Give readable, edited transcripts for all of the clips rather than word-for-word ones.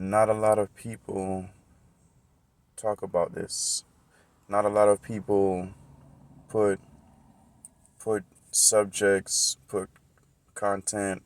not a lot of people talk about this. Not a lot of people put put subjects, put content,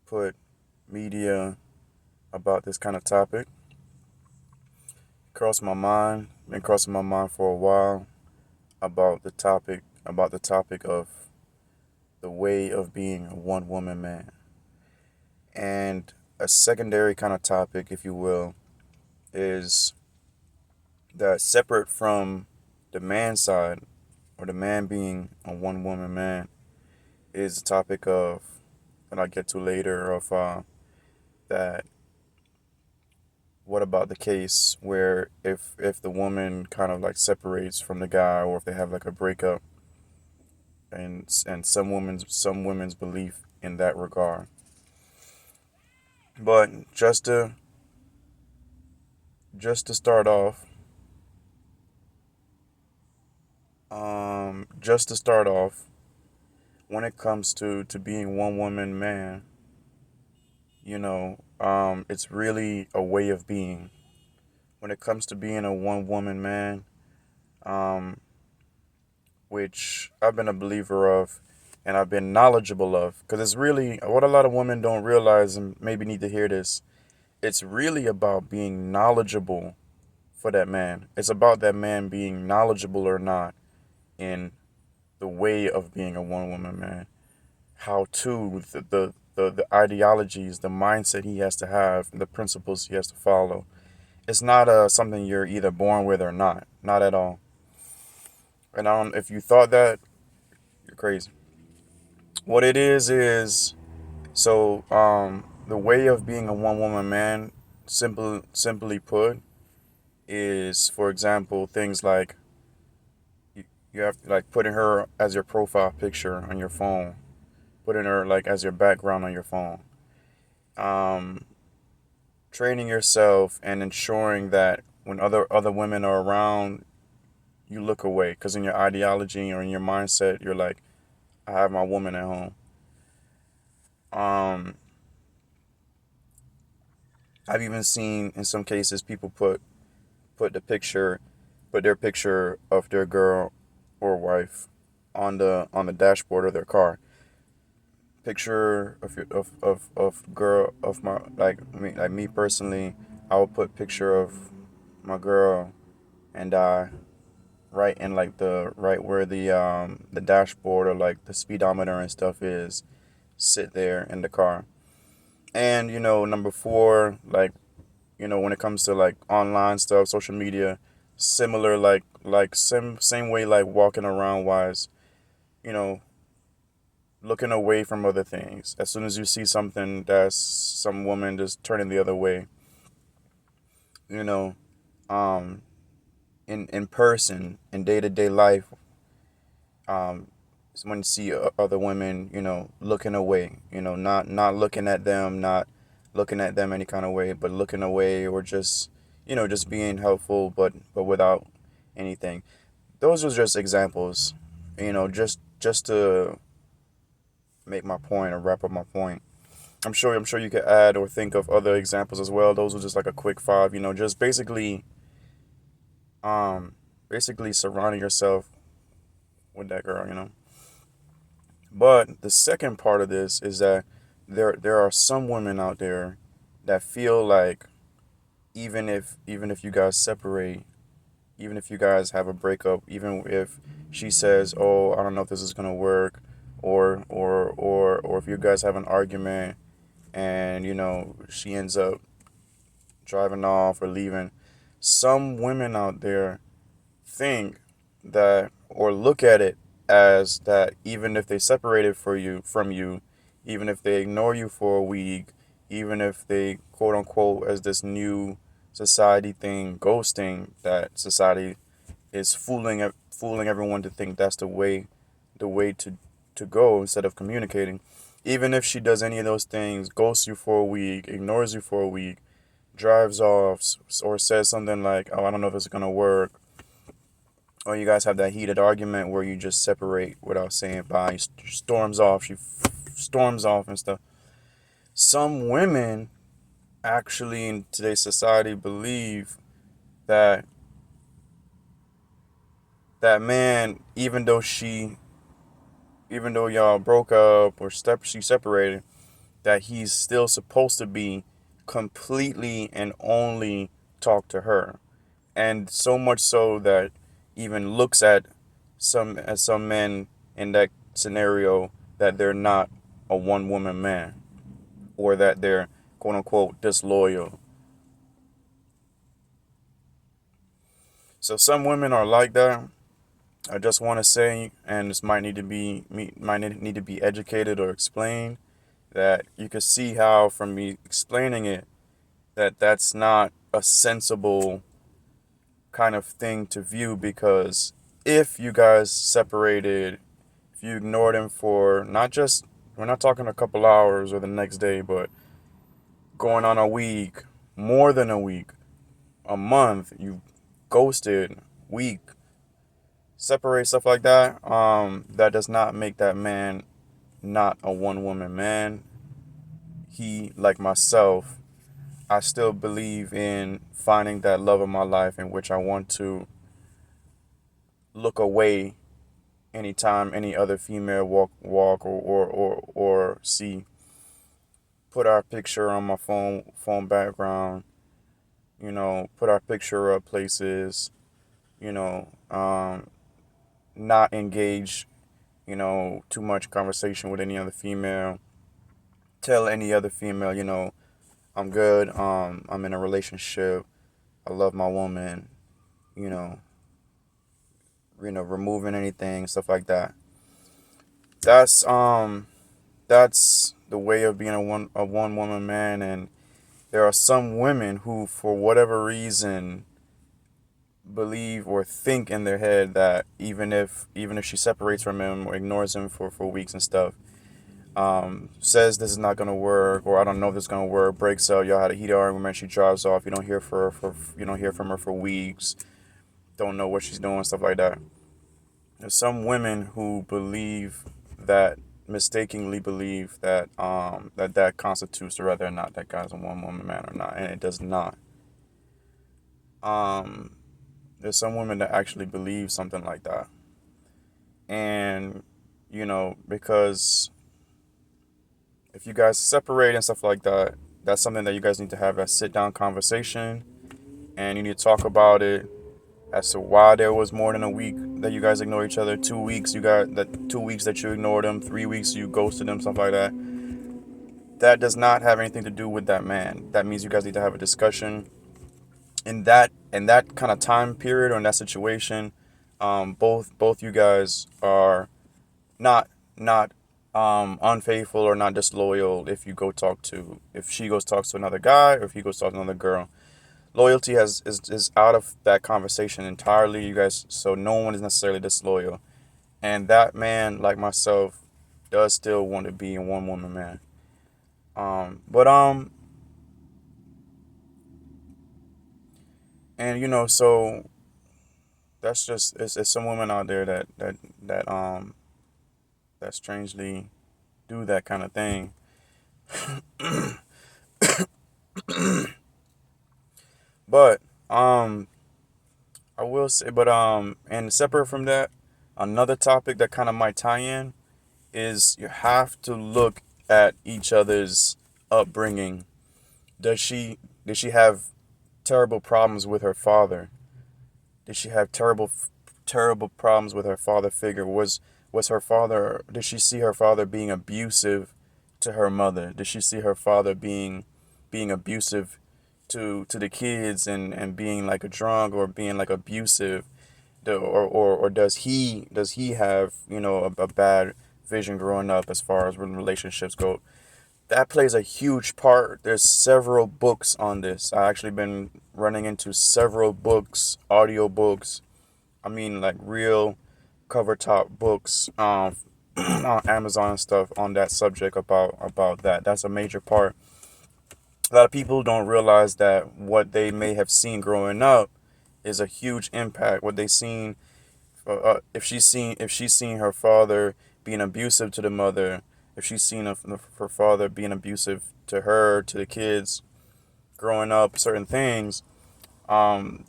put media about this kind of topic. Crossed my mind, been crossing my mind for a while about the topic of the way of being a one woman man. And a secondary kind of topic, if you will, is that separate from the man side or the man being a one woman man is the topic of that I'll get to later of that what about the case where if the woman kind of like separates from the guy or if they have like a breakup and some women's belief in that regard. But just to start off, just to start off, when it comes to being one woman man, it's really a way of being. When it comes to being a one woman man, um, which I've been a believer of and I've been knowledgeable of, because it's really what a lot of women don't realize and maybe need to hear this. It's really about being knowledgeable for that man. It's about that man being knowledgeable or not in the way of being a one woman man. How to the ideologies, the mindset he has to have, the principles he has to follow. It's not something you're either born with or not. Not at all. And if you thought that, you're crazy. What it is so the way of being a one woman man, simply put, is for example things like you have to like putting her as your profile picture on your phone, putting her like as your background on your phone. Um, Training yourself and ensuring that when other women are around, you look away because in your ideology or in your mindset, you're like, I have my woman at home. Um, I've even seen in some cases people put the picture, put their picture of their girl or wife on the dashboard of their car. Picture of girl of my like me personally, I would put picture of my girl and I right in like the right where the dashboard or like the speedometer and stuff is, sit there in the car. And number four, like when it comes to like online stuff, social media, similar like same way like walking around wise, you know, looking away from other things. As soon as you see something that's some woman just turning the other way, you know, um, in person, in day-to-day life, um, when you see other women, looking away, not looking at them, not looking at them any kind of way, but looking away or just, just being helpful, but without anything. Those are just examples, just to make my point or wrap up my point. I'm sure you could add or think of other examples as well. Those are just like a quick five, just um, basically surrounding yourself with that girl. But the second part of this is that there are some women out there that feel like even if you guys separate, even if you guys have a breakup, even if she says, "Oh, I don't know if this is gonna work," or if you guys have an argument and she ends up driving off or leaving, some women out there think that or look at it as that even if they separated from you, even if they ignore you for a week, even if they quote unquote as this new society thing ghosting, that society is fooling everyone to think that's the way to go instead of communicating. Even if she does any of those things, ghosts you for a week, ignores you for a week, drives off, or says something like, "Oh, I don't know if it's gonna work," or you guys have that heated argument where you just separate without saying bye. Storms off. She storms off and stuff. Some women actually in today's society believe that that man, even though y'all broke up or she separated, that he's still supposed to be completely and only talk to her. And so much so that even looks at some men in that scenario that they're not a one woman man, or that they're quote unquote disloyal. So some women are like that. I just want to say, and this might need to be educated or explained, that you can see how from me explaining it that that's not a sensible kind of thing to view, because if you guys separated, if you ignored him for not just, we're not talking a couple hours or the next day, but going on a week, more than a week, a month, you ghosted, week, separate, stuff like that, that does not make that man not a one woman man. He, like myself, I still believe in finding that love of my life in which I want to look away anytime any other female walk or see. Put our picture on my phone background, put our picture up places, you know, not engage, too much conversation with any other female. Tell any other female, I'm good, I'm in a relationship, I love my woman, you know, removing anything, stuff like that. That's that's the way of being a one woman man. And there are some women who, for whatever reason, believe or think in their head that even if she separates from him or ignores him for weeks and stuff, says this is not gonna work, or I don't know if this is gonna work, breaks up, y'all had a heated argument, she drives off, you don't hear from her for weeks, don't know what she's doing, stuff like that. There's some women who believe that, mistakenly believe that that constitutes whether or not that guy's a one woman man or not, and it does not. Um, there's some women that actually believe something like that, and because if you guys separate and stuff like that, that's something that you guys need to have a sit down conversation, and you need to talk about it as to why there was more than a week that you guys ignore each other. 2 weeks you got that, 2 weeks that you ignored them, 3 weeks you ghosted them, stuff like that. That does not have anything to do with that man. That means you guys need to have a discussion in that kind of time period or in that situation. Both you guys are not unfaithful or not disloyal if she goes talks to another guy, or if he goes talk to another girl. Loyalty is out of that conversation entirely, you guys. So no one is necessarily disloyal, and that man, like myself, does still want to be a one woman man. But and so that's just, it's some women out there that strangely do that kind of thing. But I will say, but and separate from that, another topic that kind of might tie in is you have to look at each other's upbringing. Does she did she have terrible problems with her father? Did she have terrible problems with her father figure? Was her father? Did she see her father being abusive to her mother? Did she see her father being abusive to the kids, and being like a drunk, or being like abusive? Or does he have a bad vision growing up as far as when relationships go? That plays a huge part. There's several books on this. I actually been running into several books, audio books. I mean, like real cover top books, on Amazon and stuff, on that subject, about that. That's a major part. A lot of people don't realize that what they may have seen growing up is a huge impact. What they seen, if she's seen her father being abusive to the mother, if she's seen her father being abusive to her, to the kids, growing up, certain things, um,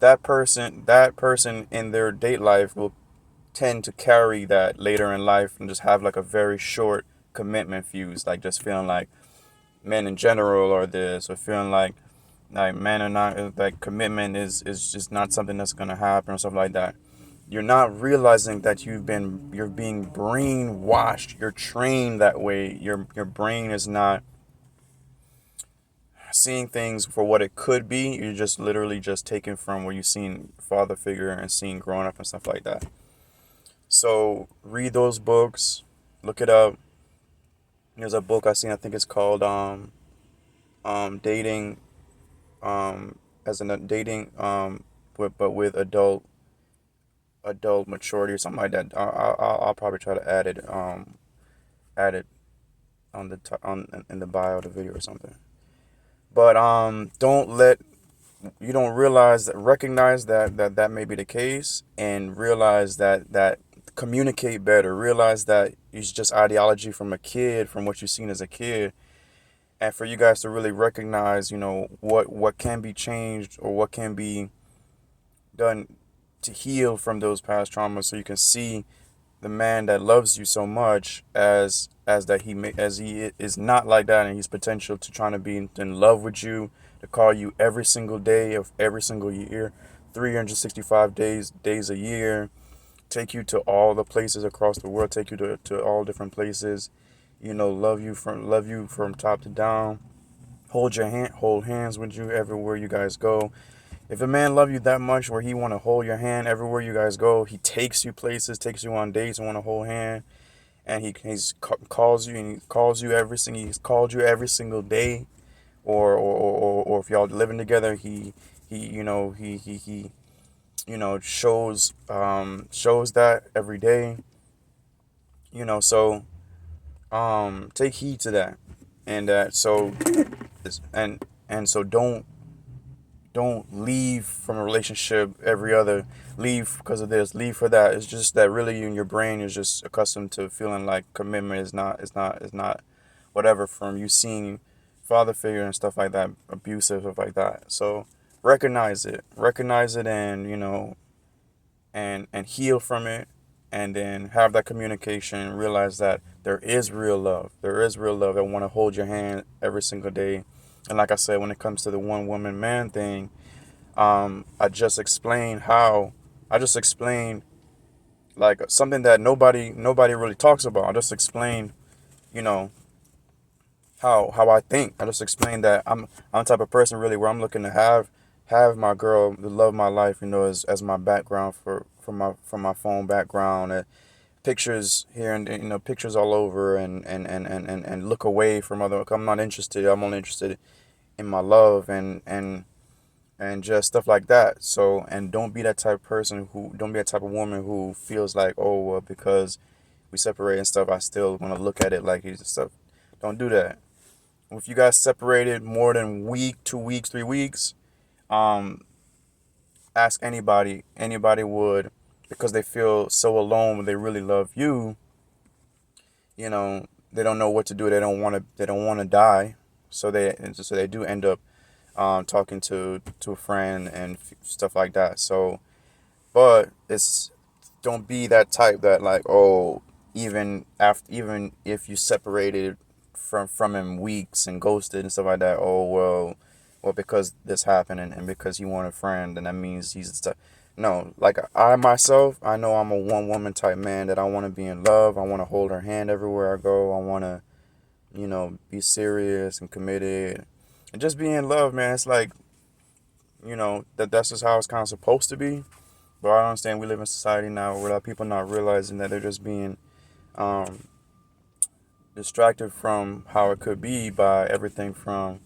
that person in their date life will tend to carry that later in life and just have like a very short commitment fuse, like just feeling like men in general are this, or feeling like men are not, like commitment is just not something that's gonna happen or stuff like that. You're not realizing that you're being brainwashed. You're trained that way. Your brain is not seeing things for what it could be. You're just literally just taking from what you've seen father figure and seen growing up and stuff like that. So read those books, look it up. There's a book I seen, I think it's called dating, as in dating, but with adult maturity or something like that. I'll probably try to add it on on in the bio of the video or something. But don't let you don't realize that recognize that may be the case, and realize that communicate better. Realize that it's just ideology from a kid, from what you've seen as a kid, and for you guys to really recognize, what can be changed or what can be done to heal from those past traumas, so you can see the man that loves you so much as that as he is not like that, and he's potential to trying to be in love with you, to call you every single day of every single year, 365 days a year, take you to all the places across the world, take you to all different places, love you from top to down, hold hands with you everywhere you guys go. If a man love you that much where he want to hold your hand everywhere you guys go, he takes you places, takes you on dates and want to hold hand, and calls you, and he's called you every single day, or if y'all living together, he shows that every day, so take heed to that, and so don't leave from a relationship every other, leave because of this, leave for that. It's just that really you and your brain is just accustomed to feeling like commitment is not whatever, from you seeing father figure and stuff like that, abusive stuff like that. So recognize it, and and heal from it, and then have that communication, realize that there is real love that want to hold your hand every single day. And like I said, when it comes to the one woman man thing, I just explained like something that nobody really talks about. I just explained, you know, how I think. I just explained that I'm the type of person really where I'm looking to have my girl, the love of my life, as my background for my phone background. Pictures here and pictures all over, and look away from other. I'm not interested. I'm only interested in my love, and just stuff like that. So, and don't be that type of woman who feels like, oh well, because we separate and stuff, I still want to look at it like he's stuff. Don't do that. If you guys separated more than week, 2 weeks, 3 weeks, um ask anybody. Anybody would, because they feel so alone when they really love you. They don't know what to do. They don't want to die. So they do end up talking to a friend and stuff like that. So, but it's don't be that type that, like, oh, even if you separated from him weeks and ghosted and stuff like that, oh well, because this happened, and because you want a friend, and that means he's the type. No, like I myself, I know I'm a one woman type man, that I want to be in love. I want to hold her hand everywhere I go. I want to, be serious and committed, and just be in love, man. It's like, that's just how it's kind of supposed to be. But I understand we live in society now where people not realizing that they're just being um, distracted from how it could be by everything from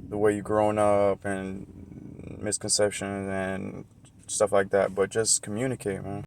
the way you're growing up and misconceptions and stuff like that. But just communicate, man.